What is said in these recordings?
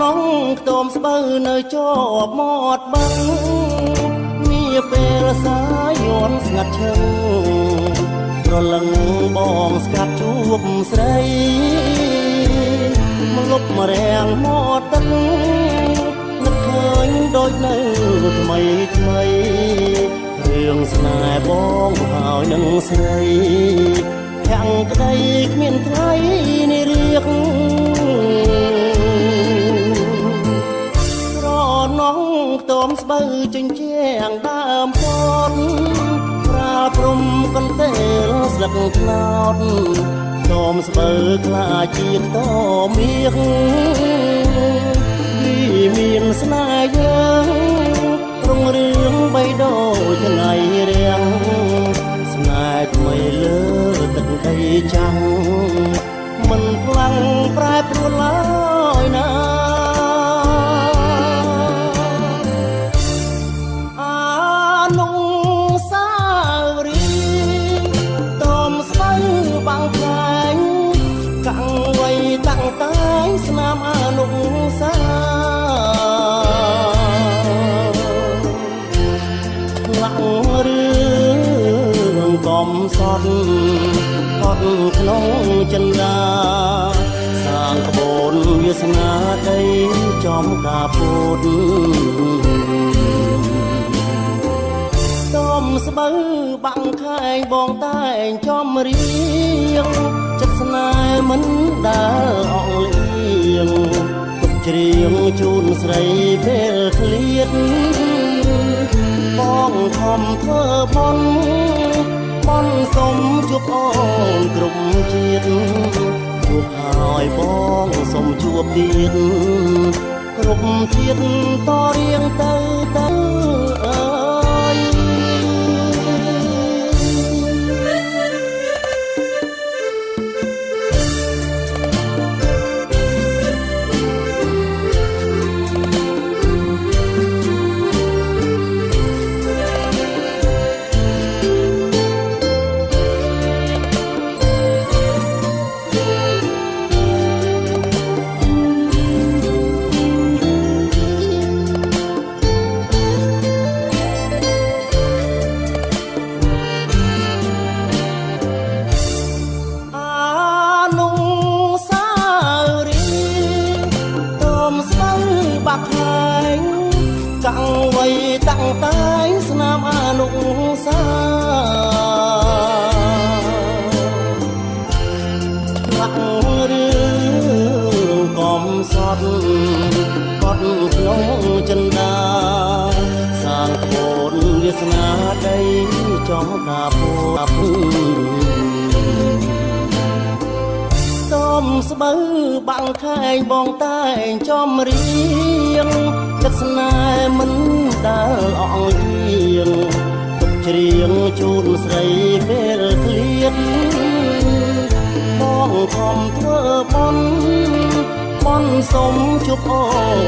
น้องตอมស្បូវនៅជាប់មាត់បឹងមានពេលសើយន់ស្ងាត់ឈឹងប្រលឹងបងស្កាត់ជួបស្រីមកលុបមករាំងមាត់ទឹកនឹកឃើញដូចនៅថ្មីថ្មីរឿងស្នេហ៍បងហើយនឹងស្រីខាងក្តីគ្មានថ្លៃនេះរៀកน้องตอมស្បូវជញ្ជាំងដើមផនប្រាព្រំកន្ទេលស្លឹកត្នោតតอมស្បូវខ្លាជាតមៀកវាមានស្នេហ៍យើងរុងរឿងបីដូចថ្ងៃរាំងស្នេហ៍ថ្មីលើទឹកដីចាំងមិនខ្លាំងប្រែប្រួលឡើយណាស្នាមអនុសាឡាក់រឿងកំសត់កត់ក្នុងចិន្តាសាងក្បូនវាសនាដីចំការពុតតอมស្បូវបាំងខែងបងតែងចំរៀងចិត្តស្នេហ៍មិនដែលអងលៀងទុកច្រៀងជូនស្រីពេលឃ្លាតបងខំធ្វើបន់សុំជួបអូនគ្រប់ជាតិជួបហើយបងសុំជួបទៀតគ្រប់ជាតិតរៀងទៅអើយកាំងវ័យតាំងតែងស្នាមអនុសាឡាក់រឿងកំសត់កត់ក្នុងចិន្តាសាងក្បូនវាសនាដីចំការពុតอมស្បូវបាំងខែងបងតែងចំរៀងចិត្តស្នេហ៍មិនដែលអងលៀងទុកច្រៀងជូនស្រីពេលឃ្លាតបងខំធ្វើបន់សុំជួបអូ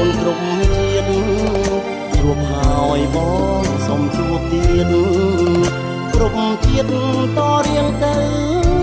នគ្រប់ជាតិជួបហើយបងសុំជួបទៀតគ្រប់ជាតិតរៀងទៅ